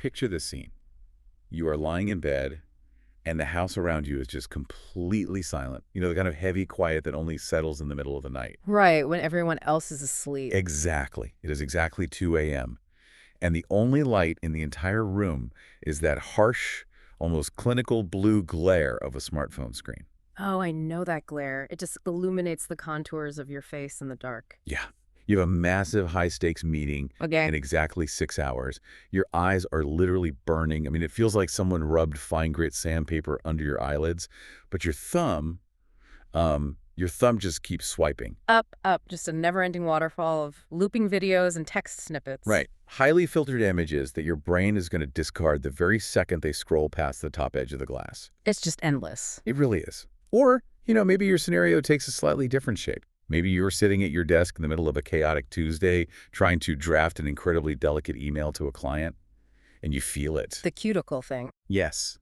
Picture this scene. You are lying in bed, and the house around you is just completely silent. You know, the kind of heavy quiet that only settles in the middle of the night. Right, when everyone else is asleep. Exactly. It is exactly 2 a.m. And the only light in the entire room is that harsh, almost clinical blue glare of a smartphone screen. Oh, I know that glare. It just illuminates the contours of your face in the dark. Yeah. You have a massive high-stakes meeting Okay. in exactly 6 hours. Your eyes are literally burning. I mean, it feels like someone rubbed fine grit sandpaper under your eyelids, but your thumb just keeps swiping. Up, up, just a never-ending waterfall of looping videos and text snippets. Right. Highly filtered images that your brain is going to discard the very second they scroll past the top edge of the glass. It's just endless. It really is. Or, maybe your scenario takes a slightly different shape. Maybe you're sitting at your desk in the middle of a chaotic Tuesday trying to draft an incredibly delicate email to a client, and you feel it. The cuticle thing. Yes.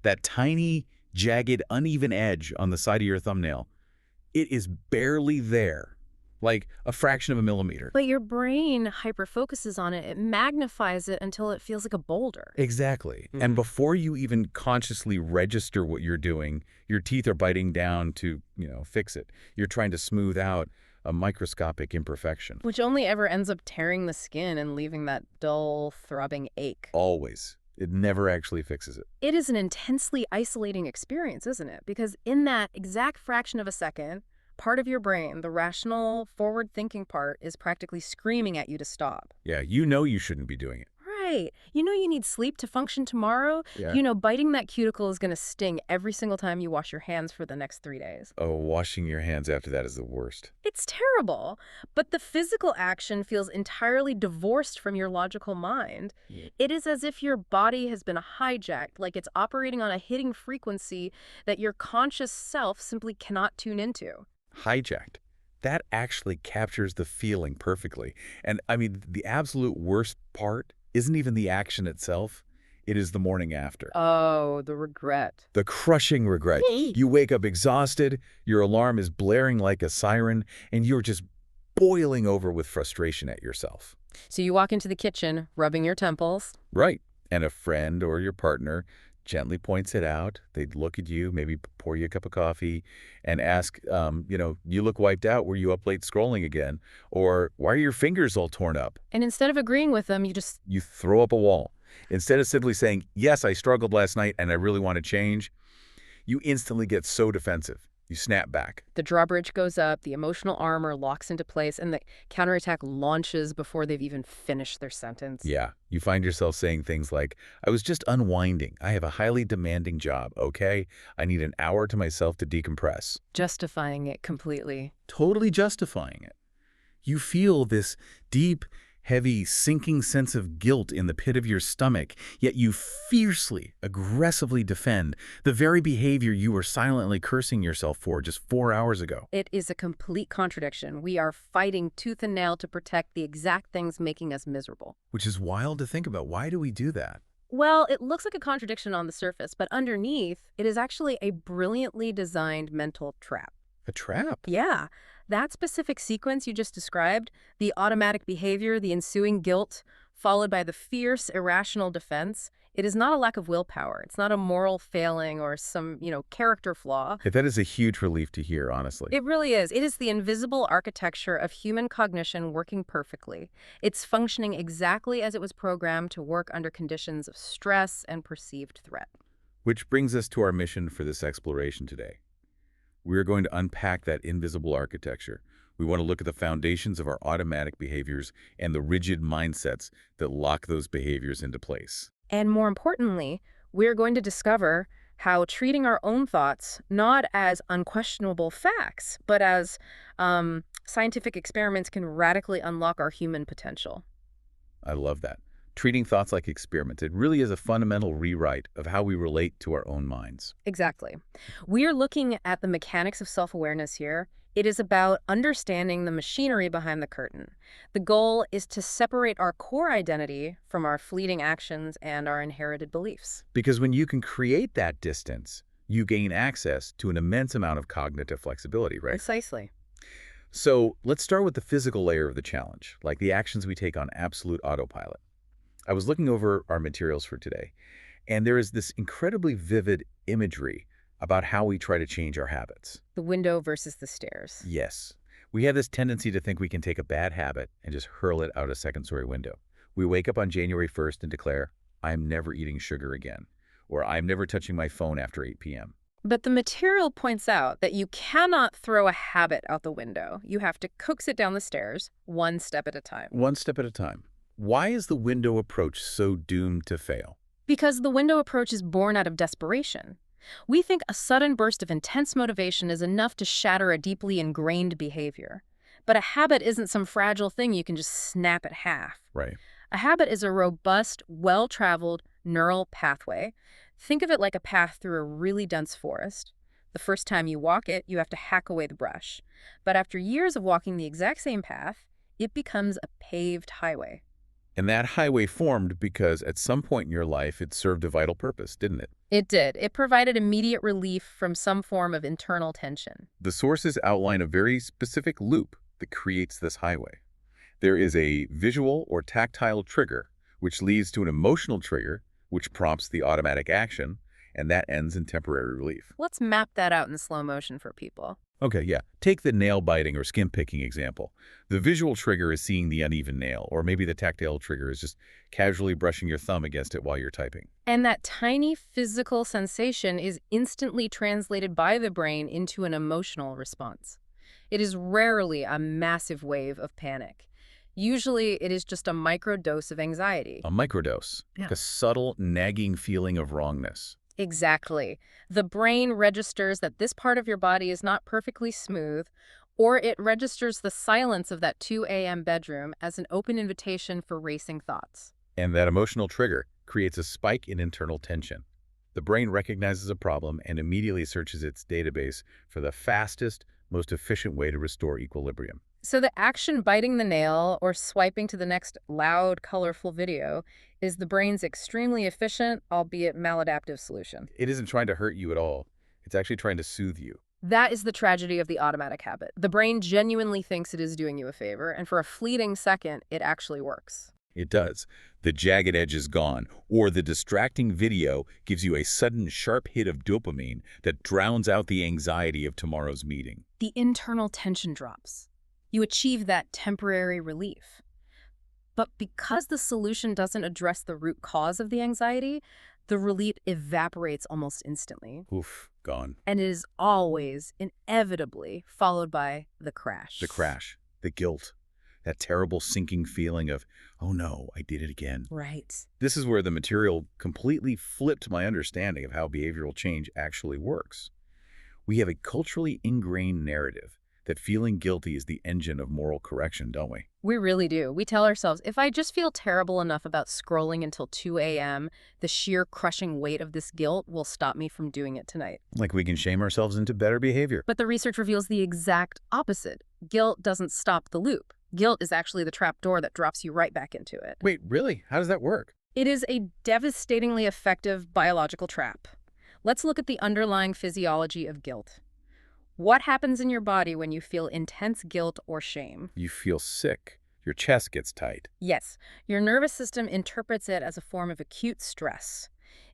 That tiny, jagged, uneven edge on the side of your thumbnail. It is barely there, like a fraction of a millimeter. But your brain hyperfocuses on it. It magnifies it until it feels like a boulder. Exactly. And before you even consciously register what you're doing, your teeth are biting down to, fix it. You're trying to smooth out a microscopic imperfection. Which only ever ends up tearing the skin and leaving that dull, throbbing ache. Always. It never actually fixes it. It is an intensely isolating experience, isn't it? Because in that exact fraction of a second, part of your brain, the rational, forward-thinking part, is practically screaming at you to stop. Yeah, you shouldn't be doing it. Right. You need sleep to function tomorrow. Yeah. Biting that cuticle is going to sting every single time you wash your hands for the next 3 days. Oh, washing your hands after that is the worst. It's terrible, but the physical action feels entirely divorced from your logical mind. It is as if your body has been hijacked, like it's operating on a hidden frequency that your conscious self simply cannot tune into. Hijacked. That actually captures the feeling perfectly. And I mean, the absolute worst part isn't even the action itself. It is the morning after. Oh, the regret. The crushing regret. You wake up exhausted, your alarm is blaring like a siren, and you're just boiling over with frustration at yourself. So you walk into the kitchen, rubbing your temples. Right. And a friend or your partner gently points it out. They'd look at you, maybe pour you a cup of coffee, and ask, you look wiped out. Were you up late scrolling again? Or why are your fingers all torn up? And instead of agreeing with them, You throw up a wall. Instead of simply saying, yes, I struggled last night and I really want to change, you instantly get so defensive. You snap back. the drawbridge goes up, the emotional armor locks into place, and the counterattack launches before they've even finished their sentence. Yeah, you find yourself saying things like, I was just unwinding. I have a highly demanding job, okay? I need an hour to myself to decompress. Justifying it completely. Totally justifying it. You feel this deep, heavy, sinking sense of guilt in the pit of your stomach, yet you fiercely, aggressively defend the very behavior you were silently cursing yourself for just 4 hours ago. It is a complete contradiction. We are fighting tooth and nail to protect the exact things making us miserable. Which is wild to think about. Why do we do that? Well, it looks like a contradiction on the surface, but underneath, it is actually a brilliantly designed mental trap. A trap? Yeah, that specific sequence you just described, the automatic behavior, the ensuing guilt, followed by the fierce, irrational defense, it is not a lack of willpower. It's not a moral failing or some, character flaw. That is a huge relief to hear, honestly. It really is. It is the invisible architecture of human cognition working perfectly. It's functioning exactly as it was programmed to work under conditions of stress and perceived threat. Which brings us to our mission for this exploration today. We're going to unpack that invisible architecture. We want to look at the foundations of our automatic behaviors and the rigid mindsets that lock those behaviors into place. And more importantly, we're going to discover how treating our own thoughts not as unquestionable facts, but as scientific experiments can radically unlock our human potential. I love that. Treating thoughts like experiments. It really is a fundamental rewrite of how we relate to our own minds. Exactly. We're looking at the mechanics of self-awareness here. It is about understanding the machinery behind the curtain. The goal is to separate our core identity from our fleeting actions and our inherited beliefs. Because when you can create that distance, you gain access to an immense amount of cognitive flexibility, right? Precisely. So let's start with the physical layer of the challenge, like the actions we take on absolute autopilot. I was looking over our materials for today, and there is this incredibly vivid imagery about how we try to change our habits. The window versus the stairs. Yes, we have this tendency to think we can take a bad habit and just hurl it out a second-story window. We wake up on January 1st and declare, I'm never eating sugar again, or I'm never touching my phone after 8 p.m. But the material points out that you cannot throw a habit out the window. You have to coax it down the stairs, one step at a time. One step at a time. Why is the window approach so doomed to fail? Because the window approach is born out of desperation. We think a sudden burst of intense motivation is enough to shatter a deeply ingrained behavior. But a habit isn't some fragile thing you can just snap at half. Right. A habit is a robust, well-traveled neural pathway. Think of it like a path through a really dense forest. The first time you walk it, you have to hack away the brush. But after years of walking the exact same path, it becomes a paved highway. And that highway formed because at some point in your life it served a vital purpose, didn't it? It did. It provided immediate relief from some form of internal tension. The sources outline a very specific loop that creates this highway. There is a visual or tactile trigger, which leads to an emotional trigger, which prompts the automatic action, and that ends in temporary relief. Let's map that out in slow motion for people. Okay, yeah. Take the nail-biting or skin-picking example. The visual trigger is seeing the uneven nail, or maybe the tactile trigger is just casually brushing your thumb against it while you're typing. And that tiny physical sensation is instantly translated by the brain into an emotional response. It is rarely a massive wave of panic. Usually, it is just a microdose of anxiety. A microdose, Yeah. like a subtle, nagging feeling of wrongness. Exactly. The brain registers that this part of your body is not perfectly smooth, or it registers the silence of that 2 a.m. bedroom as an open invitation for racing thoughts. And that emotional trigger creates a spike in internal tension. The brain recognizes a problem and immediately searches its database for the fastest, most efficient way to restore equilibrium. So the action biting the nail or swiping to the next loud, colorful video is the brain's extremely efficient, albeit maladaptive solution. It isn't trying to hurt you at all. It's actually trying to soothe you. That is the tragedy of the automatic habit. The brain genuinely thinks it is doing you a favor, and for a fleeting second, it actually works. It does. The jagged edge is gone, or the distracting video gives you a sudden sharp hit of dopamine that drowns out the anxiety of tomorrow's meeting. The internal tension drops. You achieve that temporary relief. But because the solution doesn't address the root cause of the anxiety, the relief evaporates almost instantly. Oof, gone. And it is always, inevitably, followed by the crash. The crash, the guilt, that terrible sinking feeling of, oh no, I did it again. Right. This is where the material completely flipped my understanding of how behavioral change actually works. We have a culturally ingrained narrative that feeling guilty is the engine of moral correction, don't we? We really do. We tell ourselves, if I just feel terrible enough about scrolling until 2 a.m., the sheer crushing weight of this guilt will stop me from doing it tonight. Like we can shame ourselves into better behavior. But the research reveals the exact opposite. Guilt doesn't stop the loop. Guilt is actually the trapdoor that drops you right back into it. Wait, really? How does that work? It is a devastatingly effective biological trap. Let's look at the underlying physiology of guilt. What happens in your body when you feel intense guilt or shame? You feel sick. Your chest gets tight. Yes, your nervous system interprets it as a form of acute stress.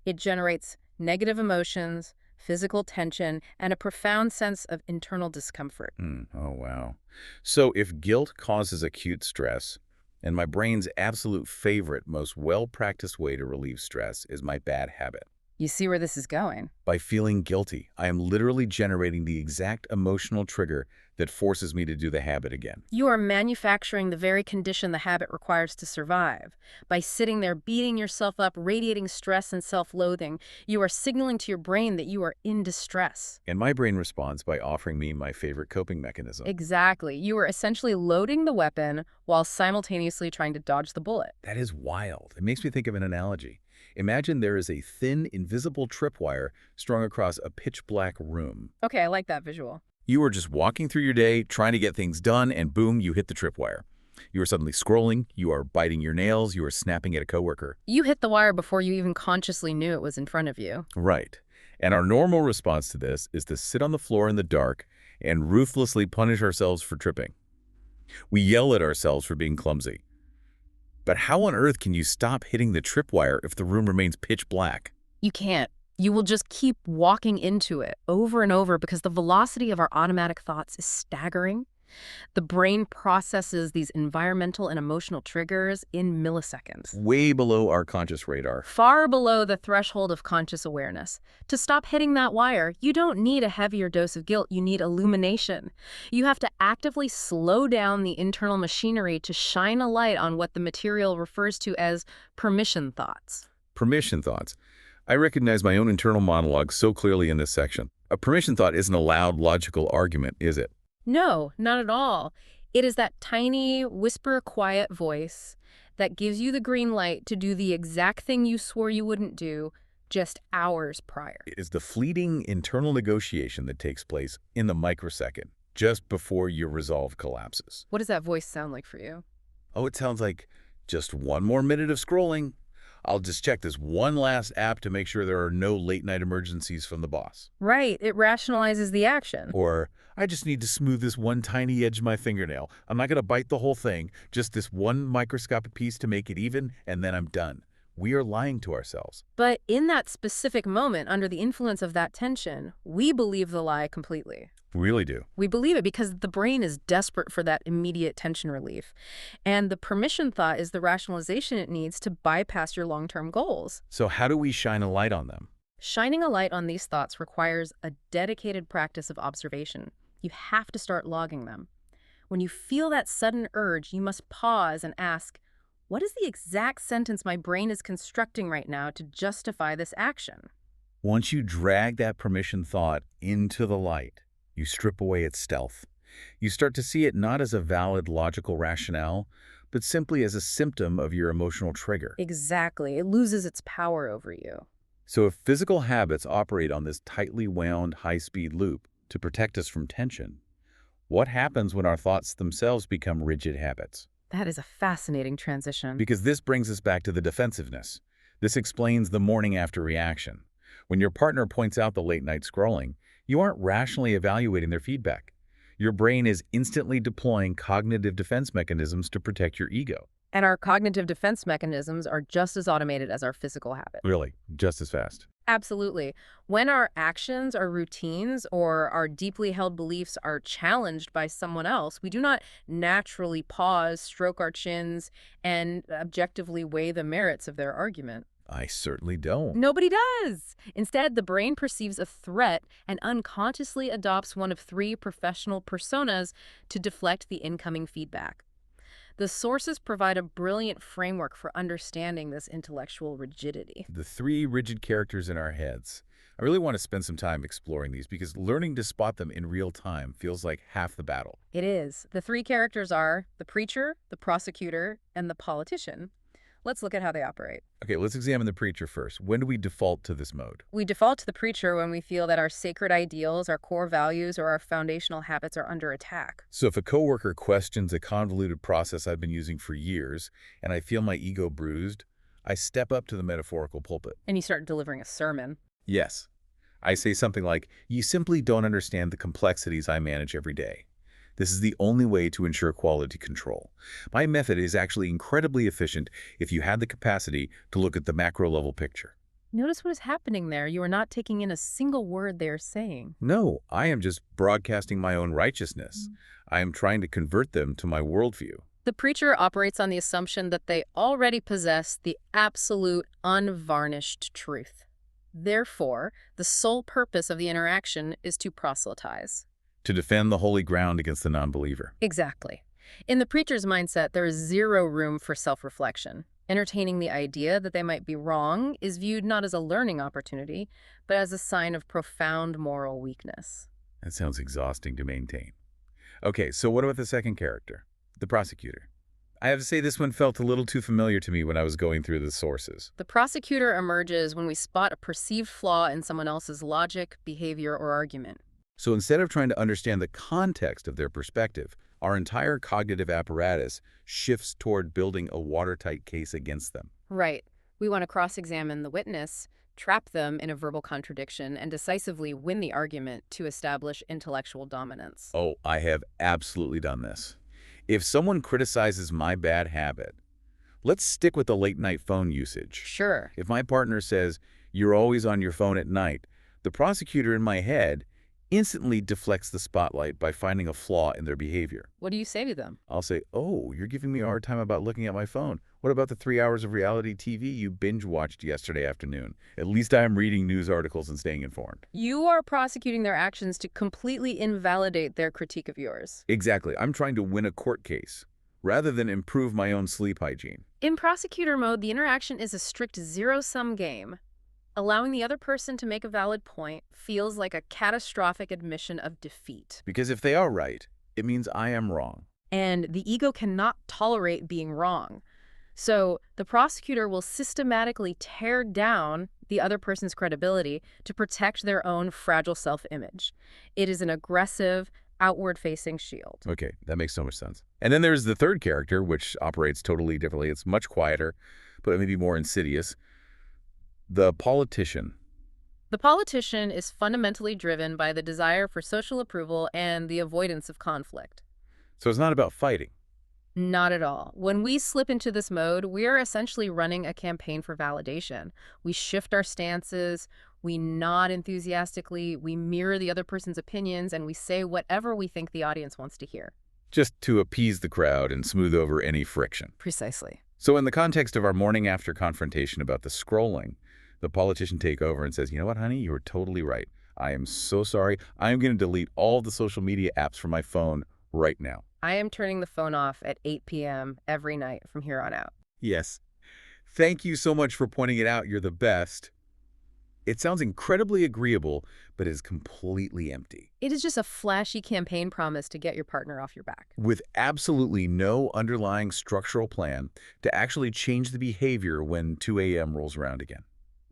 It generates negative emotions, physical tension, and a profound sense of internal discomfort. Oh, wow. So if guilt causes acute stress, and my brain's absolute favorite, most well-practiced way to relieve stress is my bad habit. You see where this is going? By feeling guilty, I am literally generating the exact emotional trigger that forces me to do the habit again. You are manufacturing the very condition the habit requires to survive. By sitting there beating yourself up, radiating stress and self-loathing, you are signaling to your brain that you are in distress. And my brain responds by offering me my favorite coping mechanism. Exactly. You are essentially loading the weapon while simultaneously trying to dodge the bullet. That is wild. It makes me think of an analogy. Imagine there is a thin, invisible tripwire strung across a pitch-black room. Okay, I like that visual. You are just walking through your day, trying to get things done, and boom, you hit the tripwire. You are suddenly scrolling, you are biting your nails, you are snapping at a coworker. You hit the wire before you even consciously knew it was in front of you. Right. And our normal response to this is to sit on the floor in the dark and ruthlessly punish ourselves for tripping. We yell at ourselves for being clumsy. But how on earth can you stop hitting the tripwire if the room remains pitch black? You can't. You will just keep walking into it over and over because the velocity of our automatic thoughts is staggering. The brain processes these environmental and emotional triggers in milliseconds, Way below our conscious radar. far below the threshold of conscious awareness. To stop hitting that wire, you don't need a heavier dose of guilt, you need illumination. You have to actively slow down the internal machinery to shine a light on what the material refers to as permission thoughts. Permission thoughts. I recognize my own internal monologue so clearly in this section. A permission thought isn't a loud, logical argument, is it? No, not at all. It is that tiny, whisper-quiet voice that gives you the green light to do the exact thing you swore you wouldn't do just hours prior. It is the fleeting internal negotiation that takes place in the microsecond, just before your resolve collapses. What does that voice sound like for you? Oh, it sounds like just one more minute of scrolling. I'll just check this one last app to make sure there are no late-night emergencies from the boss. Right, it rationalizes the action. Or, I just need to smooth this one tiny edge of my fingernail. I'm not going to bite the whole thing, just this one microscopic piece to make it even, and then I'm done. We are lying to ourselves. But in that specific moment, under the influence of that tension, we believe the lie completely. We really do. We believe it because the brain is desperate for that immediate tension relief. And the permission thought is the rationalization it needs to bypass your long-term goals. So how do we shine a light on them? Shining a light on these thoughts requires a dedicated practice of observation. You have to start logging them. When you feel that sudden urge, you must pause and ask, what is the exact sentence my brain is constructing right now to justify this action? Once you drag that permission thought into the light, you strip away its stealth. You start to see it not as a valid logical rationale, but simply as a symptom of your emotional trigger. Exactly. It loses its power over you. So if physical habits operate on this tightly wound high-speed loop to protect us from tension, what happens when our thoughts themselves become rigid habits? That is a fascinating transition. Because this brings us back to the defensiveness. This explains the morning after reaction. When your partner points out the late-night scrolling, you aren't rationally evaluating their feedback. Your brain is instantly deploying cognitive defense mechanisms to protect your ego. And our cognitive defense mechanisms are just as automated as our physical habits. Really, just as fast. Absolutely. When our actions, our routines, or our deeply held beliefs are challenged by someone else, we do not naturally pause, stroke our chins, and objectively weigh the merits of their argument. I certainly don't. Nobody does. Instead, the brain perceives a threat and unconsciously adopts one of three professional personas to deflect the incoming feedback. The sources provide a brilliant framework for understanding this intellectual rigidity. The three rigid characters in our heads. I really want to spend some time exploring these because learning to spot them in real time feels like half the battle. It is. The three characters are the preacher, the prosecutor, and the politician. Let's look at how they operate. Okay, let's examine the preacher first. When do we default to this mode? We default to the preacher when we feel that our sacred ideals, our core values, or our foundational habits are under attack. So if a coworker questions a convoluted process I've been using for years and I feel my ego bruised, I step up to the metaphorical pulpit. And you start delivering a sermon. Yes. I say something like, you simply don't understand the complexities I manage every day. This is the only way to ensure quality control. My method is actually incredibly efficient if you had the capacity to look at the macro-level picture. Notice what is happening there. You are not taking in a single word they are saying. No, I am just broadcasting my own righteousness. I am trying to convert them to my worldview. The preacher operates on the assumption that they already possess the absolute, unvarnished truth. Therefore, the sole purpose of the interaction is to proselytize. To defend the holy ground against the non-believer. Exactly. In the preacher's mindset, there is zero room for self-reflection. Entertaining the idea that they might be wrong is viewed not as a learning opportunity, but as a sign of profound moral weakness. That sounds exhausting to maintain. Okay, so what about the second character, the prosecutor? I have to say this one felt a little too familiar to me when I was going through the sources. The prosecutor emerges when we spot a perceived flaw in someone else's logic, behavior, or argument. So instead of trying to understand the context of their perspective, our entire cognitive apparatus shifts toward building a watertight case against them. Right. We want to cross-examine the witness, trap them in a verbal contradiction, and decisively win the argument to establish intellectual dominance. Oh, I have absolutely done this. If someone criticizes my bad habit, Let's stick with the late-night phone usage. Sure. If my partner says, "You're always on your phone at night," the prosecutor in my head instantly deflects the spotlight by finding a flaw in their behavior. What do you say to them? I'll say, "Oh, you're giving me a hard time about looking at my phone. What about the 3 hours of reality TV you binge-watched yesterday afternoon? At least I am reading news articles and staying informed." You are prosecuting their actions to completely invalidate their critique of yours. Exactly. I'm trying to win a court case rather than improve my own sleep hygiene. In prosecutor mode, the interaction is a strict zero-sum game. Allowing the other person to make a valid point feels like a catastrophic admission of defeat. Because if they are right, it means I am wrong. And the ego cannot tolerate being wrong. So the prosecutor will systematically tear down the other person's credibility to protect their own fragile self-image. It is an aggressive, outward-facing shield. Okay, that makes so much sense. And then there's the third character, which operates totally differently. It's much quieter, but maybe more insidious. The politician. The politician is fundamentally driven by the desire for social approval and the avoidance of conflict. So it's not about fighting. Not at all. When we slip into this mode, we are essentially running a campaign for validation. We shift our stances, we nod enthusiastically, we mirror the other person's opinions, and we say whatever we think the audience wants to hear. Just to appease the crowd and smooth over any friction. Precisely. So in the context of our morning after confrontation about the scrolling, the politician takes over and says, "You know what, honey? You were totally right. I am so sorry. I am going to delete all the social media apps from my phone right now." I am turning the phone off at 8 p.m. every night from here on out. Yes. Thank you so much for pointing it out. You're the best. It sounds incredibly agreeable, but is completely empty. It is just a flashy campaign promise to get your partner off your back. With absolutely no underlying structural plan to actually change the behavior when 2 a.m. rolls around again.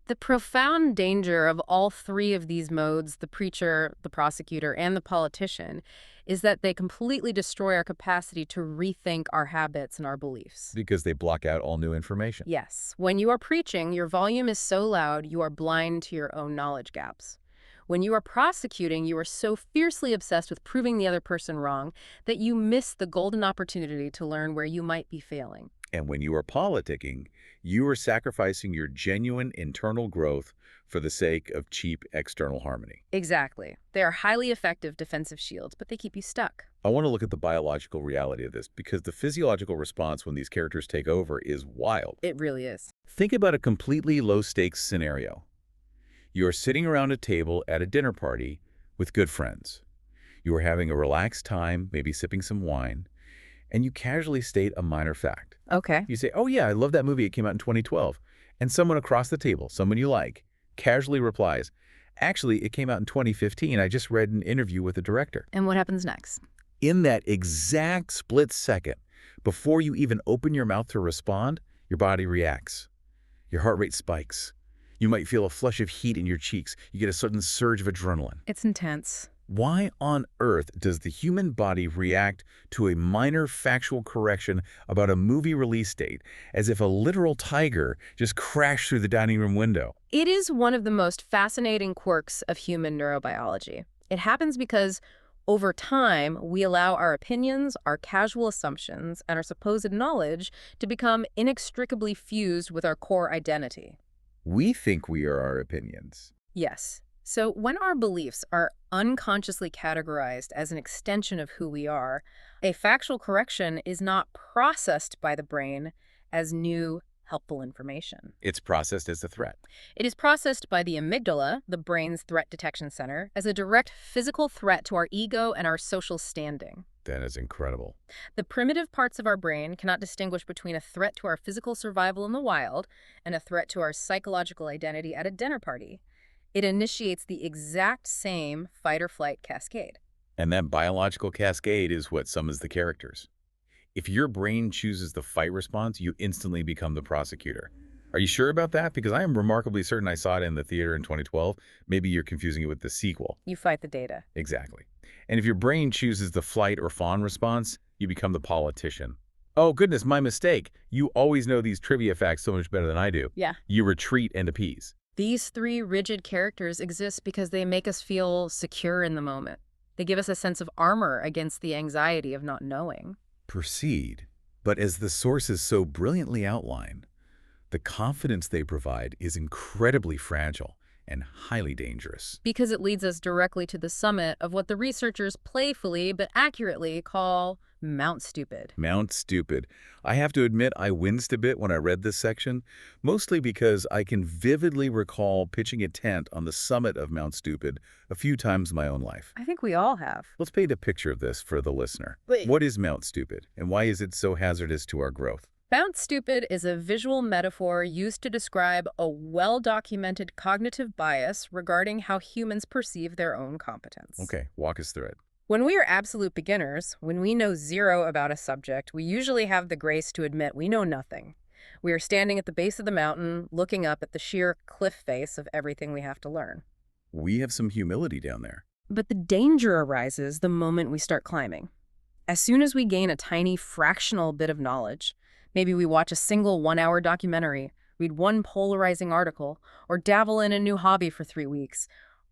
The profound danger of all three of these modes, the preacher, the prosecutor, and the politician, is that they completely destroy our capacity to rethink our habits and our beliefs. Because they block out all new information. Yes. When you are preaching, your volume is so loud you are blind to your own knowledge gaps. When you are prosecuting, you are so fiercely obsessed with proving the other person wrong that you miss the golden opportunity to learn where you might be failing. And when you are politicking, you are sacrificing your genuine internal growth for the sake of cheap external harmony. Exactly. They are highly effective defensive shields, but they keep you stuck. I want to look at the biological reality of this because the physiological response when these characters take over is wild. It really is. Think about a completely low-stakes scenario. You are sitting around a table at a dinner party with good friends. You are having a relaxed time, maybe sipping some wine, and you casually state a minor fact. Okay. You say, "Oh yeah, I love that movie. It came out in 2012. And someone across the table, someone you like, casually replies, "Actually, it came out in 2015. I just read an interview with the director." And what happens next? In that exact split second, before you even open your mouth to respond, your body reacts. Your heart rate spikes. You might feel a flush of heat in your cheeks. You get a sudden surge of adrenaline. It's intense. Why on earth does the human body react to a minor factual correction about a movie release date as if a literal tiger just crashed through the dining room window? It is one of the most fascinating quirks of human neurobiology. It happens because over time, we allow our opinions, our casual assumptions, and our supposed knowledge to become inextricably fused with our core identity. We think we are our opinions. Yes. So when our beliefs are unconsciously categorized as an extension of who we are, a factual correction is not processed by the brain as new, helpful information. It's processed as a threat. It is processed by the amygdala, the brain's threat detection center, as a direct physical threat to our ego and our social standing. That is incredible. The primitive parts of our brain cannot distinguish between a threat to our physical survival in the wild and a threat to our psychological identity at a dinner party. It initiates the exact same fight-or-flight cascade. And that biological cascade is what summons the characters. If your brain chooses the fight response, you instantly become the prosecutor. Are you sure about that? Because I am remarkably certain I saw it in the theater in 2012. Maybe you're confusing it with the sequel. You fight the data. Exactly. And if your brain chooses the flight or fawn response, you become the politician. Oh, goodness, my mistake. You always know these trivia facts so much better than I do. Yeah. You retreat and appease. These three rigid characters exist because they make us feel secure in the moment. They give us a sense of armor against the anxiety of not knowing. Proceed. But as the sources so brilliantly outline, the confidence they provide is incredibly fragile and highly dangerous. Because it leads us directly to the summit of what the researchers playfully but accurately call Mount Stupid. Mount Stupid. I have to admit I winced a bit when I read this section, mostly because I can vividly recall pitching a tent on the summit of Mount Stupid a few times in my own life. I think we all have. Let's paint a picture of this for the listener. Wait. What is Mount Stupid, and why is it so hazardous to our growth? Mount Stupid is a visual metaphor used to describe a well-documented cognitive bias regarding how humans perceive their own competence. Okay, walk us through it. When we are absolute beginners, when we know zero about a subject, we usually have the grace to admit we know nothing. We are standing at the base of the mountain, looking up at the sheer cliff face of everything we have to learn. We have some humility down there. But the danger arises the moment we start climbing. As soon as we gain a tiny fractional bit of knowledge, maybe we watch a single 1-hour documentary, read one polarizing article, or dabble in a new hobby for 3 weeks,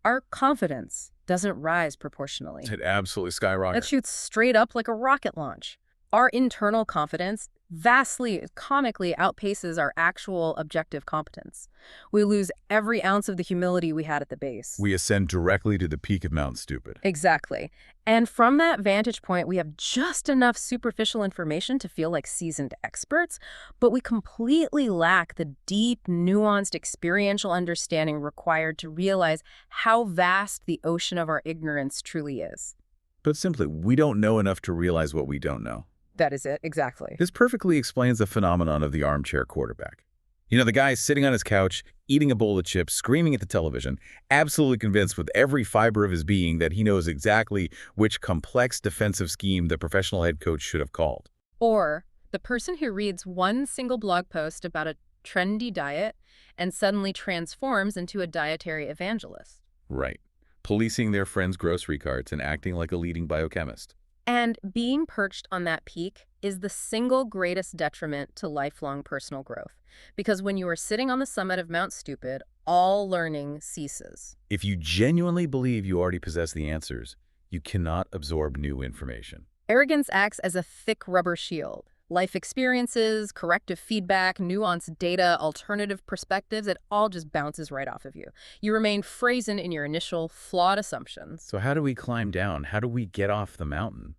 our confidence doesn't rise proportionally. It absolutely skyrockets. It shoots straight up like a rocket launch. Our internal confidence vastly, comically outpaces our actual objective competence. We lose every ounce of the humility we had at the base. We ascend directly to the peak of Mount Stupid. Exactly. And from that vantage point, we have just enough superficial information to feel like seasoned experts, but we completely lack the deep, nuanced, experiential understanding required to realize how vast the ocean of our ignorance truly is. Put simply, we don't know enough to realize what we don't know. That is it, exactly. This perfectly explains the phenomenon of the armchair quarterback. You know, the guy sitting on his couch, eating a bowl of chips, screaming at the television, absolutely convinced with every fiber of his being that he knows exactly which complex defensive scheme the professional head coach should have called. Or the person who reads one single blog post about a trendy diet and suddenly transforms into a dietary evangelist. Right. Policing their friends' grocery carts and acting like a leading biochemist. And being perched on that peak is the single greatest detriment to lifelong personal growth. Because when you are sitting on the summit of Mount Stupid, all learning ceases. If you genuinely believe you already possess the answers, you cannot absorb new information. Arrogance acts as a thick rubber shield. Life experiences, corrective feedback, nuanced data, alternative perspectives, it all just bounces right off of you. You remain frozen in your initial flawed assumptions. So how do we climb down? How do we get off the mountain?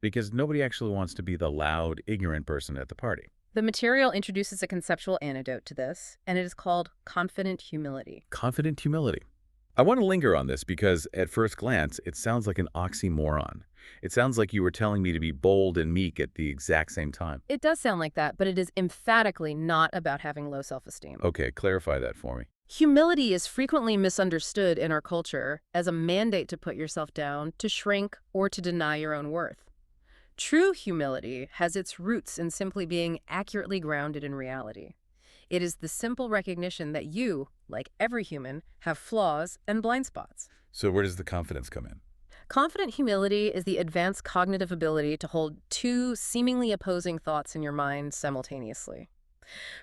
Because nobody actually wants to be the loud, ignorant person at the party. The material introduces a conceptual antidote to this, and it is called confident humility. Confident humility. I want to linger on this because, at first glance, it sounds like an oxymoron. It sounds like you were telling me to be bold and meek at the exact same time. It does sound like that, but it is emphatically not about having low self-esteem. Okay, clarify that for me. Humility is frequently misunderstood in our culture as a mandate to put yourself down, to shrink, or to deny your own worth. True humility has its roots in simply being accurately grounded in reality. It is the simple recognition that you, like every human, have flaws and blind spots. So where does the confidence come in? Confident humility is the advanced cognitive ability to hold two seemingly opposing thoughts in your mind simultaneously.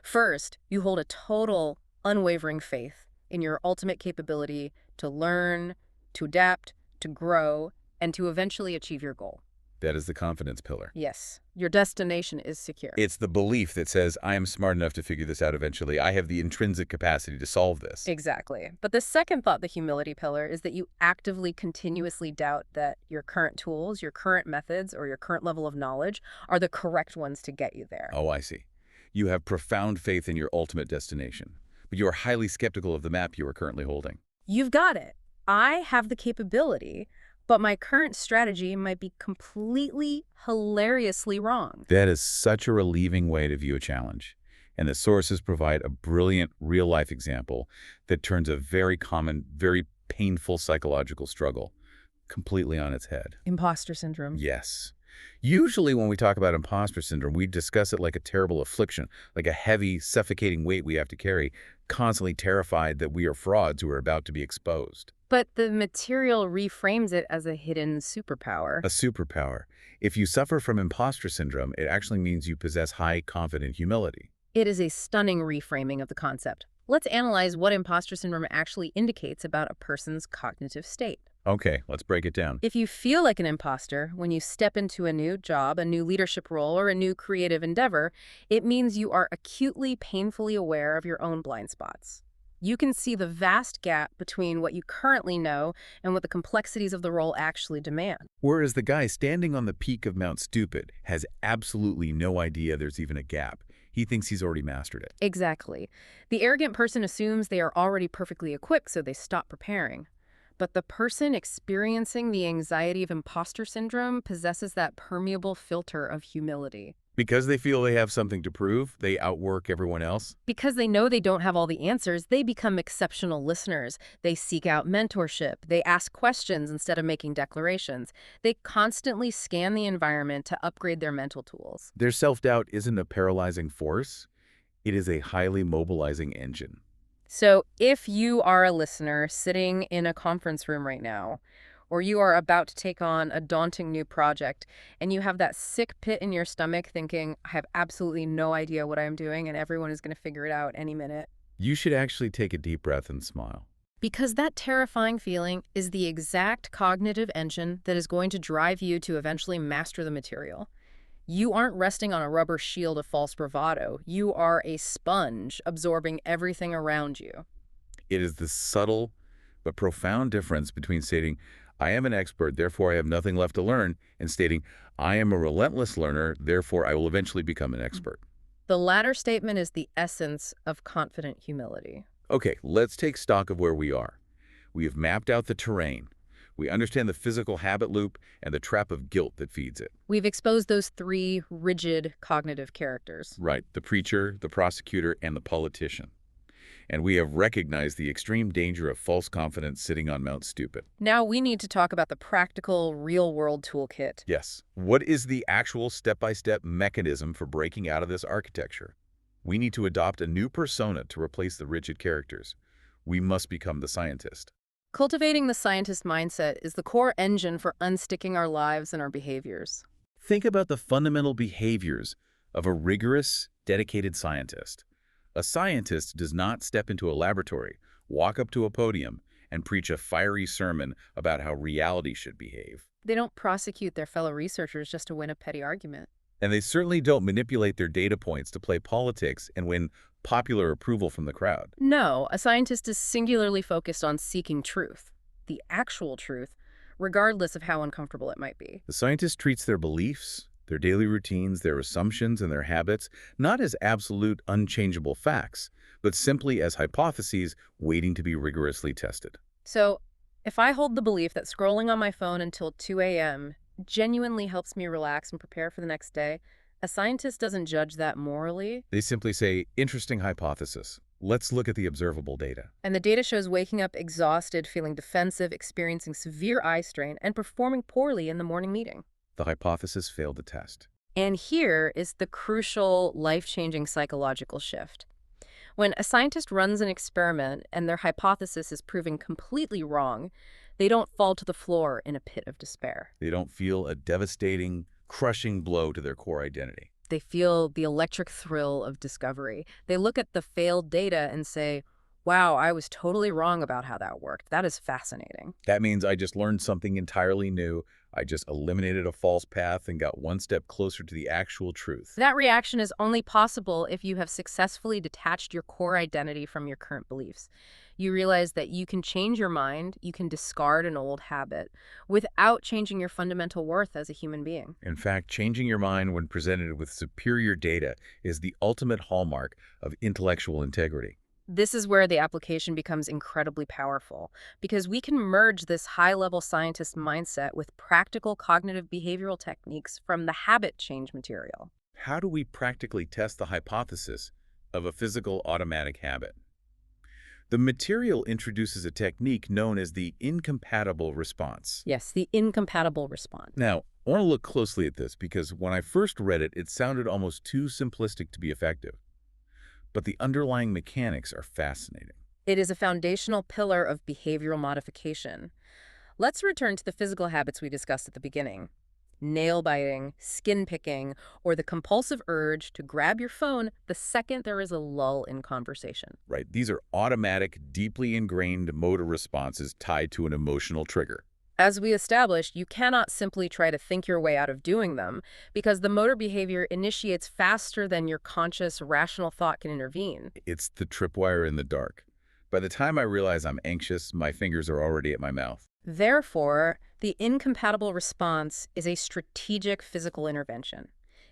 First, you hold a total, unwavering faith in your ultimate capability to learn, to adapt, to grow, and to eventually achieve your goal. That is the confidence pillar. Yes, your destination is secure. It's the belief that says, I am smart enough to figure this out eventually. I have the intrinsic capacity to solve this. Exactly. But the second thought, the humility pillar, is that you actively, continuously doubt that your current tools, your current methods, or your current level of knowledge are the correct ones to get you there. Oh, I see. You have profound faith in your ultimate destination, but you are highly skeptical of the map you are currently holding. You've got it. I have the capability, but my current strategy might be completely, hilariously wrong. That is such a relieving way to view a challenge. And the sources provide a brilliant real-life example that turns a very common, very painful psychological struggle completely on its head. Imposter syndrome. Yes. Usually when we talk about imposter syndrome, we discuss it like a terrible affliction, like a heavy, suffocating weight we have to carry, constantly terrified that we are frauds who are about to be exposed. But the material reframes it as a hidden superpower. A superpower. If you suffer from imposter syndrome, it actually means you possess high confident humility. It is a stunning reframing of the concept. Let's analyze what imposter syndrome actually indicates about a person's cognitive state. Okay, let's break it down. If you feel like an imposter when you step into a new job, a new leadership role, or a new creative endeavor, it means you are acutely, painfully aware of your own blind spots. You can see the vast gap between what you currently know and what the complexities of the role actually demand. Whereas the guy standing on the peak of Mount Stupid has absolutely no idea there's even a gap. He thinks he's already mastered it. Exactly. The arrogant person assumes they are already perfectly equipped, so they stop preparing. But the person experiencing the anxiety of imposter syndrome possesses that permeable filter of humility. Because they feel they have something to prove, they outwork everyone else. Because they know they don't have all the answers, they become exceptional listeners. They seek out mentorship. They ask questions instead of making declarations. They constantly scan the environment to upgrade their mental tools. Their self-doubt isn't a paralyzing force. It is a highly mobilizing engine. So if you are a listener sitting in a conference room right now, or you are about to take on a daunting new project, and you have that sick pit in your stomach thinking, I have absolutely no idea what I'm doing and everyone is going to figure it out any minute. You should actually take a deep breath and smile. Because that terrifying feeling is the exact cognitive engine that is going to drive you to eventually master the material. You aren't resting on a rubber shield of false bravado. You are a sponge absorbing everything around you. It is the subtle but profound difference between stating, I am an expert, therefore I have nothing left to learn, and stating, I am a relentless learner, therefore I will eventually become an expert. The latter statement is the essence of confident humility. Okay, let's take stock of where we are. We have mapped out the terrain. We understand the physical habit loop and the trap of guilt that feeds it. We've exposed those three rigid cognitive characters. Right, the preacher, the prosecutor, and the politician. And we have recognized the extreme danger of false confidence sitting on Mount Stupid. Now we need to talk about the practical, real-world toolkit. Yes. What is the actual step-by-step mechanism for breaking out of this architecture? We need to adopt a new persona to replace the rigid characters. We must become the scientist. Cultivating the scientist mindset is the core engine for unsticking our lives and our behaviors. Think about the fundamental behaviors of a rigorous, dedicated scientist. A scientist does not step into a laboratory, walk up to a podium, and preach a fiery sermon about how reality should behave. They don't prosecute their fellow researchers just to win a petty argument. And they certainly don't manipulate their data points to play politics and win popular approval from the crowd. No, a scientist is singularly focused on seeking truth, the actual truth, regardless of how uncomfortable it might be. The scientist treats their beliefs, their daily routines, their assumptions, and their habits not as absolute, unchangeable facts, but simply as hypotheses waiting to be rigorously tested. So, if I hold the belief that scrolling on my phone until 2 a.m. genuinely helps me relax and prepare for the next day, a scientist doesn't judge that morally. They simply say, interesting hypothesis. Let's look at the observable data. And the data shows waking up exhausted, feeling defensive, experiencing severe eye strain, and performing poorly in the morning meeting. The hypothesis failed the test. And here is the crucial, life-changing psychological shift. When a scientist runs an experiment and their hypothesis is proving completely wrong, they don't fall to the floor in a pit of despair. They don't feel a devastating, crushing blow to their core identity. They feel the electric thrill of discovery. They look at the failed data and say, wow, I was totally wrong about how that worked. That is fascinating. That means I just learned something entirely new. I just eliminated a false path and got one step closer to the actual truth. That reaction is only possible if you have successfully detached your core identity from your current beliefs. You realize that you can change your mind, you can discard an old habit, without changing your fundamental worth as a human being. In fact, changing your mind when presented with superior data is the ultimate hallmark of intellectual integrity. This is where the application becomes incredibly powerful, because we can merge this high-level scientist mindset with practical cognitive behavioral techniques from the habit change material. How do we practically test the hypothesis of a physical automatic habit? The material introduces a technique known as the incompatible response. Yes, the incompatible response. Now, I want to look closely at this because when I first read it, it sounded almost too simplistic to be effective. But the underlying mechanics are fascinating. It is a foundational pillar of behavioral modification. Let's return to the physical habits we discussed at the beginning. nail biting, skin picking, or the compulsive urge to grab your phone the second there is a lull in conversation. Right. These are automatic, deeply ingrained motor responses tied to an emotional trigger. As we established, you cannot simply try to think your way out of doing them because the motor behavior initiates faster than your conscious, rational thought can intervene. It's the tripwire in the dark. By the time I realize I'm anxious, my fingers are already at my mouth. Therefore, the incompatible response is a strategic physical intervention.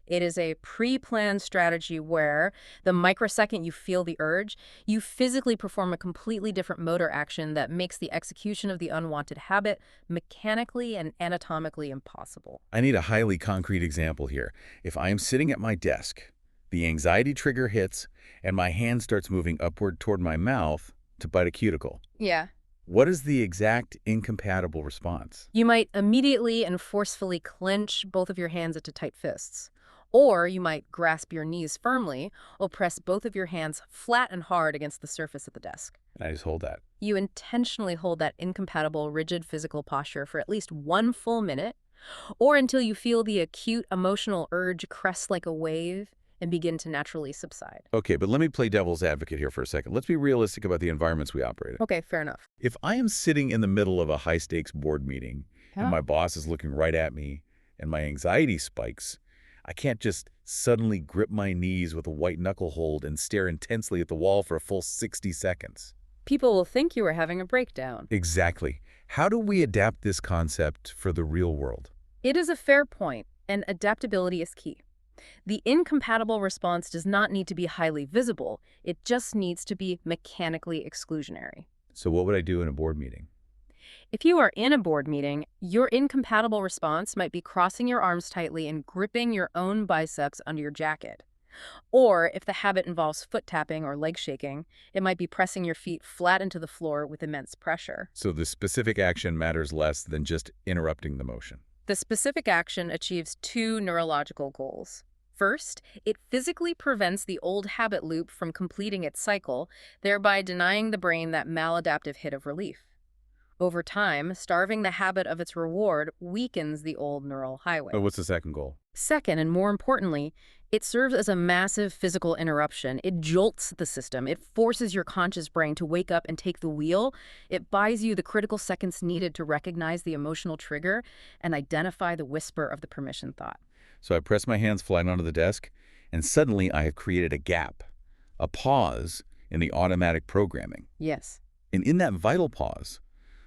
It is a pre-planned strategy where the microsecond you feel the urge, you physically perform a completely different motor action that makes the execution of the unwanted habit mechanically and anatomically impossible. I need a highly concrete example here. If I am sitting at my desk, the anxiety trigger hits, and my hand starts moving upward toward my mouth to bite a cuticle. Yeah. What is the exact incompatible response? You might immediately and forcefully clench both of your hands into tight fists. Or you might grasp your knees firmly or press both of your hands flat and hard against the surface of the desk. And I just hold that. You intentionally hold that incompatible, rigid physical posture for at least 1 full minute, or until you feel the acute emotional urge crest like a wave and begin to naturally subside. Okay, but let me play devil's advocate here for a second. Let's be realistic about the environments we operate in. Okay, fair enough. If I am sitting in the middle of a high-stakes board meeting, and my boss is looking right at me, and my anxiety spikes, I can't just suddenly grip my knees with a white knuckle hold and stare intensely at the wall for a full 60 seconds. People will think you are having a breakdown. Exactly. How do we adapt this concept for the real world? It is a fair point, and adaptability is key. The incompatible response does not need to be highly visible. It just needs to be mechanically exclusionary. So what would I do in a board meeting? If you are in a board meeting, your incompatible response might be crossing your arms tightly and gripping your own biceps under your jacket. Or if the habit involves foot tapping or leg shaking, it might be pressing your feet flat into the floor with immense pressure. So the specific action matters less than just interrupting the motion. The specific action achieves two neurological goals. First, it physically prevents the old habit loop from completing its cycle, thereby denying the brain that maladaptive hit of relief. Over time, starving the habit of its reward weakens the old neural highway. But what's the second goal? Second, and more importantly, it serves as a massive physical interruption. It jolts the system. It forces your conscious brain to wake up and take the wheel. It buys you the critical seconds needed to recognize the emotional trigger and identify the whisper of the permission thought. So I press my hands flat onto the desk, and suddenly I have created a gap, a pause in the automatic programming. Yes. And in that vital pause,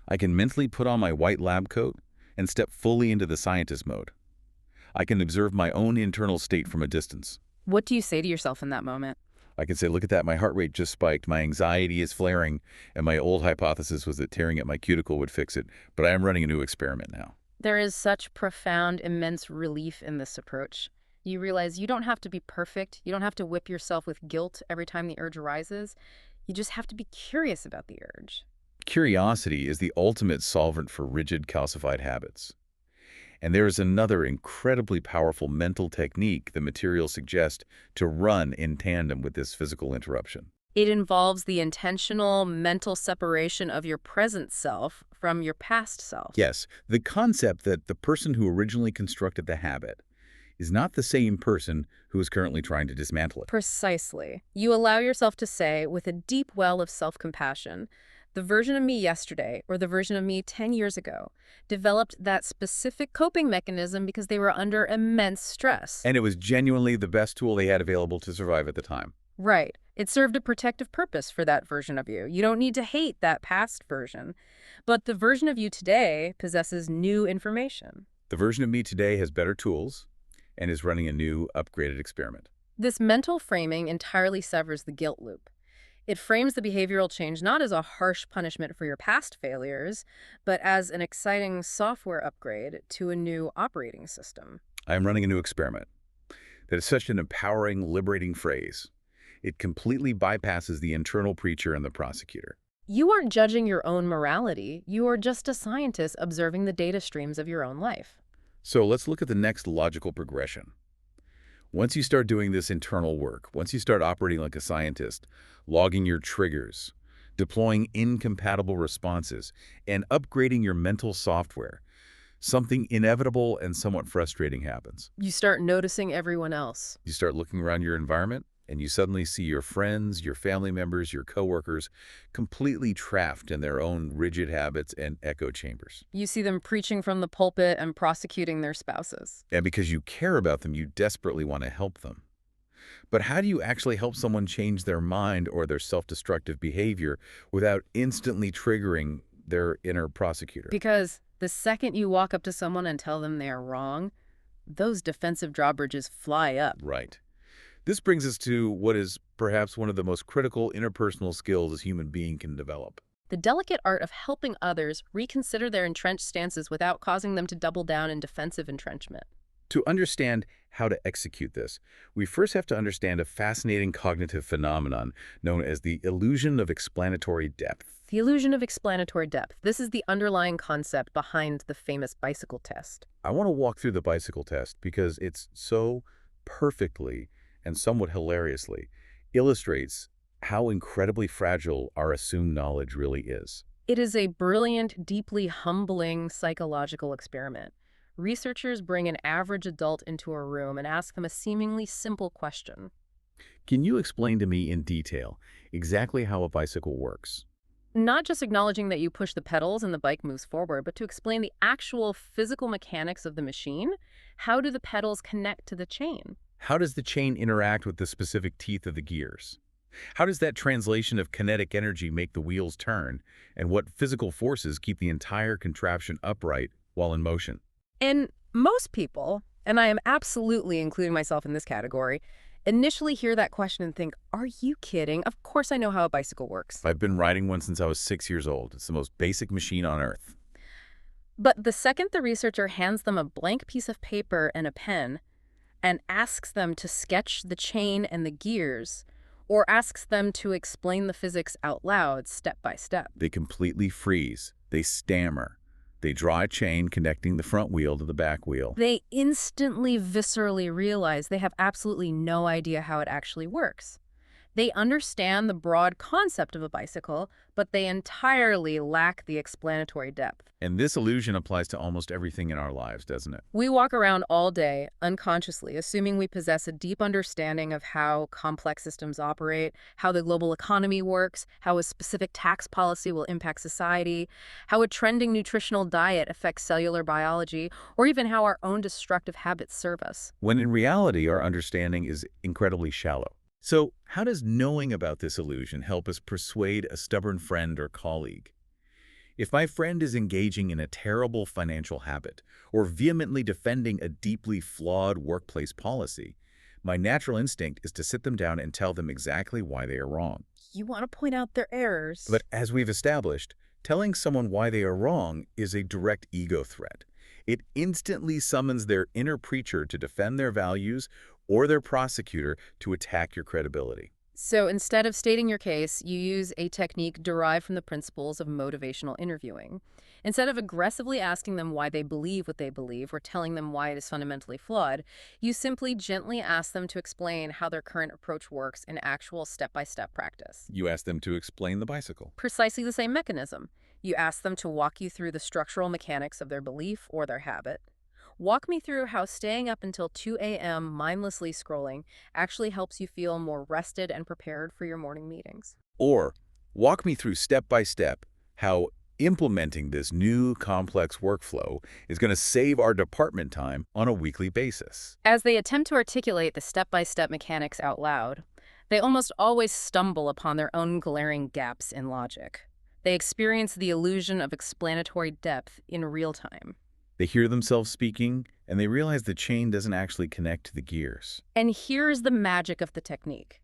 I can mentally put on my white lab coat and step fully into the scientist mode. I can observe my own internal state from a distance. What do you say to yourself in that moment? I can say, look at that, my heart rate just spiked, my anxiety is flaring, and my old hypothesis was that tearing at my cuticle would fix it, but I am running a new experiment now. There is such profound, immense relief in this approach. You realize you don't have to be perfect. You don't have to whip yourself with guilt every time the urge arises. You just have to be curious about the urge. Curiosity is the ultimate solvent for rigid, calcified habits. And there is another incredibly powerful mental technique the materials suggest to run in tandem with this physical interruption. It involves the intentional mental separation of your present self from your past self. Yes, the concept that the person who originally constructed the habit is not the same person who is currently trying to dismantle it. Precisely. You allow yourself to say, with a deep well of self-compassion, the version of me yesterday, or the version of me 10 years ago, developed that specific coping mechanism because they were under immense stress. And it was genuinely the best tool they had available to survive at the time. Right. It served a protective purpose for that version of you. You don't need to hate that past version. But the version of you today possesses new information. The version of me today has better tools and is running a new, upgraded experiment. This mental framing entirely severs the guilt loop. It frames the behavioral change not as a harsh punishment for your past failures, but as an exciting software upgrade to a new operating system. I am running a new experiment. That is such an empowering, liberating phrase. It completely bypasses the internal preacher and the prosecutor. You aren't judging your own morality. You are just a scientist observing the data streams of your own life. So let's look at the next logical progression. Once you start doing this internal work, once you start operating like a scientist, logging your triggers, deploying incompatible responses, and upgrading your mental software, something inevitable and somewhat frustrating happens. You start noticing everyone else. You start looking around your environment, and you suddenly see your friends, your family members, your coworkers completely trapped in their own rigid habits and echo chambers. You see them preaching from the pulpit and prosecuting their spouses. And because you care about them, you desperately want to help them. But how do you actually help someone change their mind or their self-destructive behavior without instantly triggering their inner prosecutor? Because the second you walk up to someone and tell them they are wrong, those defensive drawbridges fly up. Right. This brings us to what is perhaps one of the most critical interpersonal skills a human being can develop. The delicate art of helping others reconsider their entrenched stances without causing them to double down in defensive entrenchment. To understand how to execute this, we first have to understand a fascinating cognitive phenomenon known as the illusion of explanatory depth. The illusion of explanatory depth. This is the underlying concept behind the famous bicycle test. I want to walk through the bicycle test because it's so perfectly and somewhat hilariously illustrates how incredibly fragile our assumed knowledge really is. It is a brilliant, deeply humbling psychological experiment. Researchers bring an average adult into a room and ask them a seemingly simple question. Can you explain to me in detail exactly how a bicycle works? Not just acknowledging that you push the pedals and the bike moves forward, but to explain the actual physical mechanics of the machine. How do the pedals connect to the chain? How does the chain interact with the specific teeth of the gears? How does that translation of kinetic energy make the wheels turn? And what physical forces keep the entire contraption upright while in motion? And most people, and I am absolutely including myself in this category, initially hear that question and think, are you kidding? Of course I know how a bicycle works. I've been riding one since I was 6 years old. It's the most basic machine on earth. But the second the researcher hands them a blank piece of paper and a pen and asks them to sketch the chain and the gears, or asks them to explain the physics out loud, step by step, They completely freeze. They stammer. They draw a chain connecting the front wheel to the back wheel. they instantly, viscerally realize they have absolutely no idea how it actually works. They understand the broad concept of a bicycle, but they entirely lack the explanatory depth. And this illusion applies to almost everything in our lives, doesn't it? We walk around all day, unconsciously, assuming we possess a deep understanding of how complex systems operate, how the global economy works, how a specific tax policy will impact society, how a trending nutritional diet affects cellular biology, or even how our own destructive habits serve us. When in reality, our understanding is incredibly shallow. So, how does knowing about this illusion help us persuade a stubborn friend or colleague? If my friend is engaging in a terrible financial habit or vehemently defending a deeply flawed workplace policy, my natural instinct is to sit them down and tell them exactly why they are wrong. You want to point out their errors. But as we've established, telling someone why they are wrong is a direct ego threat. It instantly summons their inner preacher to defend their values or their prosecutor to attack your credibility. So instead of stating your case, you use a technique derived from the principles of motivational interviewing. Instead of aggressively asking them why they believe what they believe or telling them why it is fundamentally flawed, you simply gently ask them to explain how their current approach works in actual step-by-step practice. You ask them to explain the bicycle. Precisely the same mechanism. You ask them to walk you through the structural mechanics of their belief or their habit. Walk me through how staying up until 2 a.m. mindlessly scrolling actually helps you feel more rested and prepared for your morning meetings. Or walk me through step by step how implementing this new complex workflow is going to save our department time on a weekly basis. As they attempt to articulate the step-by-step mechanics out loud, they almost always stumble upon their own glaring gaps in logic. They experience the illusion of explanatory depth in real time. They hear themselves speaking, and they realize the chain doesn't actually connect to the gears. And here's the magic of the technique.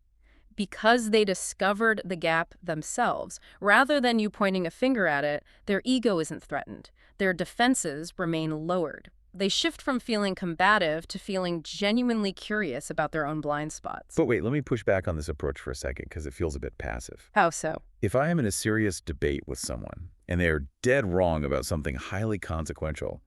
Because they discovered the gap themselves, rather than you pointing a finger at it, their ego isn't threatened. Their defenses remain lowered. They shift from feeling combative to feeling genuinely curious about their own blind spots. But wait, let me push back on this approach for a second because it feels a bit passive. How so? If I am in a serious debate with someone, and they are dead wrong about something highly consequential,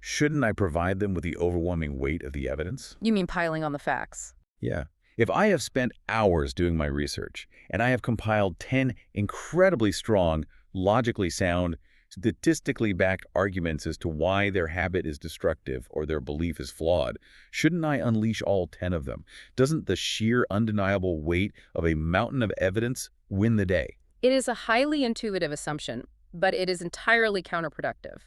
shouldn't I provide them with the overwhelming weight of the evidence? You mean piling on the facts? Yeah. If I have spent hours doing my research, and I have compiled 10 incredibly strong, logically sound, statistically backed arguments as to why their habit is destructive or their belief is flawed. Shouldn't I unleash all 10 of them? Doesn't the sheer undeniable weight of a mountain of evidence win the day? It is a highly intuitive assumption, but it is entirely counterproductive.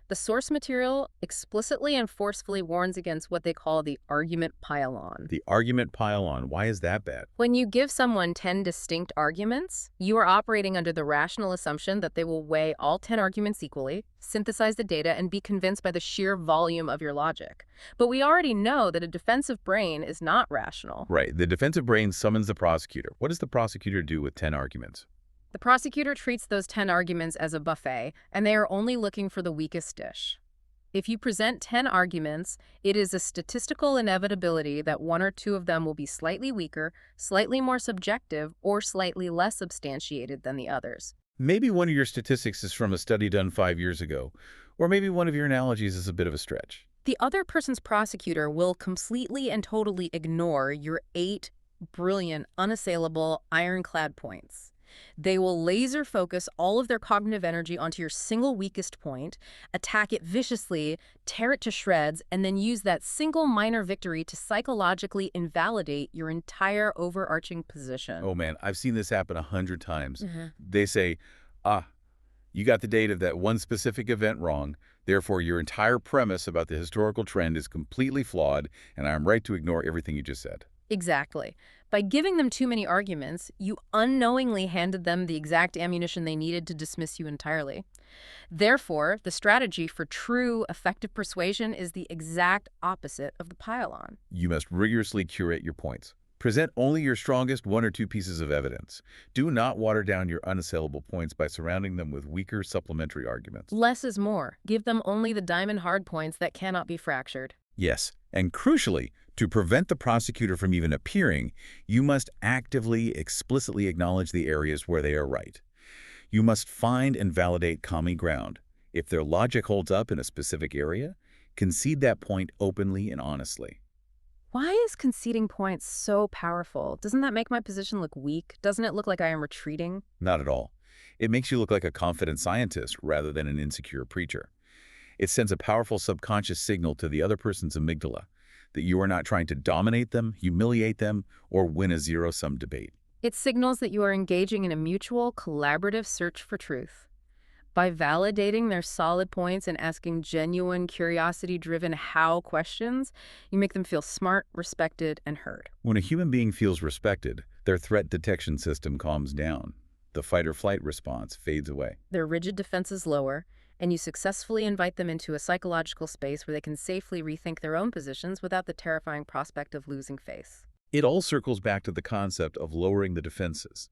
The source material explicitly and forcefully warns against what they call the argument pile-on. The argument pile-on, why is that bad? When you give someone 10 distinct arguments, you are operating under the rational assumption that they will weigh all 10 arguments equally, synthesize the data, and be convinced by the sheer volume of your logic. But we already know that a defensive brain is not rational. Right, the defensive brain summons the prosecutor. What does the prosecutor do with 10 arguments? The prosecutor treats those 10 arguments as a buffet, and they are only looking for the weakest dish. If you present 10 arguments, it is a statistical inevitability that one or two of them will be slightly weaker, slightly more subjective, or slightly less substantiated than the others. Maybe one of your statistics is from a study done 5 years ago, or maybe one of your analogies is a bit of a stretch. The other person's prosecutor will completely and totally ignore your 8 brilliant, unassailable, ironclad points. They will laser focus all of their cognitive energy onto your single weakest point, attack it viciously, tear it to shreds, and then use that single minor victory to psychologically invalidate your entire overarching position. Oh man, I've seen this happen 100 times. They say, you got the date of that one specific event wrong, therefore your entire premise about the historical trend is completely flawed, and I'm right to ignore everything you just said. Exactly. By giving them too many arguments, you unknowingly handed them the exact ammunition they needed to dismiss you entirely. Therefore, the strategy for true, effective persuasion is the exact opposite of the pile-on. You must rigorously curate your points. Present only your strongest 1 or 2 pieces of evidence. Do not water down your unassailable points by surrounding them with weaker supplementary arguments. Less is more. Give them only the diamond hard points that cannot be fractured. Yes, and crucially, to prevent the prosecutor from even appearing, you must actively, explicitly acknowledge the areas where they are right. You must find and validate common ground. If their logic holds up in a specific area, concede that point openly and honestly. Why is conceding points so powerful? Doesn't that make my position look weak? Doesn't it look like I am retreating? Not at all. It makes you look like a confident scientist rather than an insecure preacher. It sends a powerful subconscious signal to the other person's amygdala that you are not trying to dominate them, humiliate them, or win a zero-sum debate. It signals that you are engaging in a mutual, collaborative search for truth. By validating their solid points and asking genuine, curiosity-driven how questions, you make them feel smart, respected, and heard. When a human being feels respected, their threat detection system calms down. The fight-or-flight response fades away. Their rigid defenses lower, and you successfully invite them into a psychological space where they can safely rethink their own positions without the terrifying prospect of losing face. It all circles back to the concept of lowering the defenses,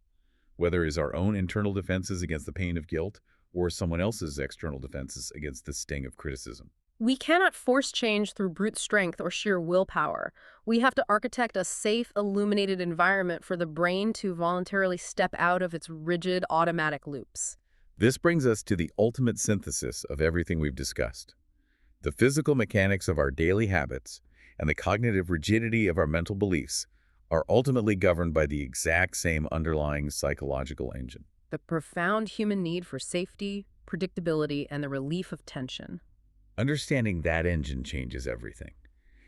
whether it is our own internal defenses against the pain of guilt or someone else's external defenses against the sting of criticism. We cannot force change through brute strength or sheer willpower. We have to architect a safe, illuminated environment for the brain to voluntarily step out of its rigid, automatic loops. This brings us to the ultimate synthesis of everything we've discussed. The physical mechanics of our daily habits and the cognitive rigidity of our mental beliefs are ultimately governed by the exact same underlying psychological engine. The profound human need for safety, predictability, and the relief of tension. Understanding that engine changes everything.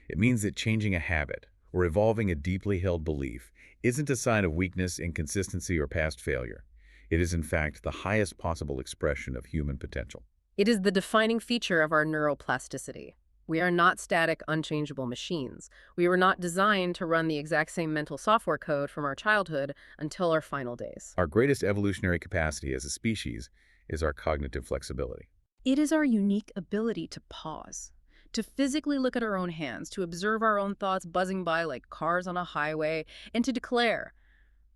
It means that changing a habit or evolving a deeply held belief isn't a sign of weakness, inconsistency, or past failure. It is, in fact, the highest possible expression of human potential. It is the defining feature of our neuroplasticity. We are not static, unchangeable machines. We were not designed to run the exact same mental software code from our childhood until our final days. Our greatest evolutionary capacity as a species is our cognitive flexibility. It is our unique ability to pause, to physically look at our own hands, to observe our own thoughts buzzing by like cars on a highway, and to declare,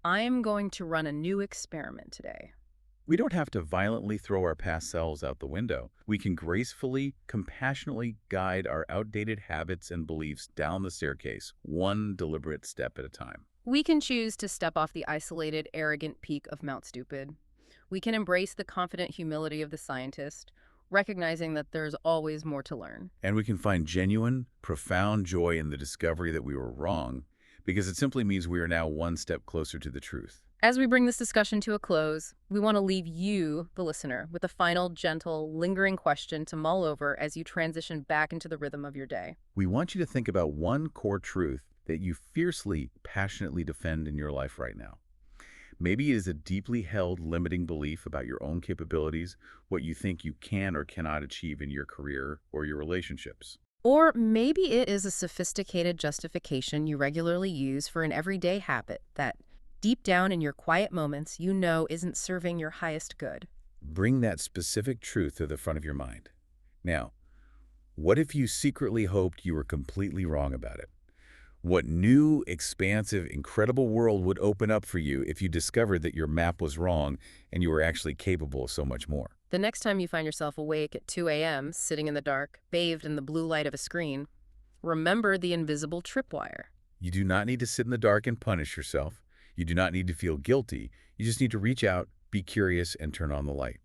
I am going to run a new experiment today. We don't have to violently throw our past selves out the window. We can gracefully, compassionately guide our outdated habits and beliefs down the staircase, one deliberate step at a time. We can choose to step off the isolated, arrogant peak of Mount Stupid. We can embrace the confident humility of the scientist, recognizing that there's always more to learn. And we can find genuine, profound joy in the discovery that we were wrong, because it simply means we are now one step closer to the truth. As we bring this discussion to a close, we want to leave you, the listener, with a final, gentle, lingering question to mull over as you transition back into the rhythm of your day. We want you to think about one core truth that you fiercely, passionately defend in your life right now. Maybe it is a deeply held limiting belief about your own capabilities, what you think you can or cannot achieve in your career or your relationships. Or maybe it is a sophisticated justification you regularly use for an everyday habit that, deep down in your quiet moments, you know isn't serving your highest good. Bring that specific truth to the front of your mind. Now, what if you secretly hoped you were completely wrong about it? What new, expansive, incredible world would open up for you if you discovered that your map was wrong and you were actually capable of so much more? The next time you find yourself awake at 2 a.m., sitting in the dark, bathed in the blue light of a screen, remember the invisible tripwire. You do not need to sit in the dark and punish yourself. You do not need to feel guilty. You just need to reach out, be curious, and turn on the light.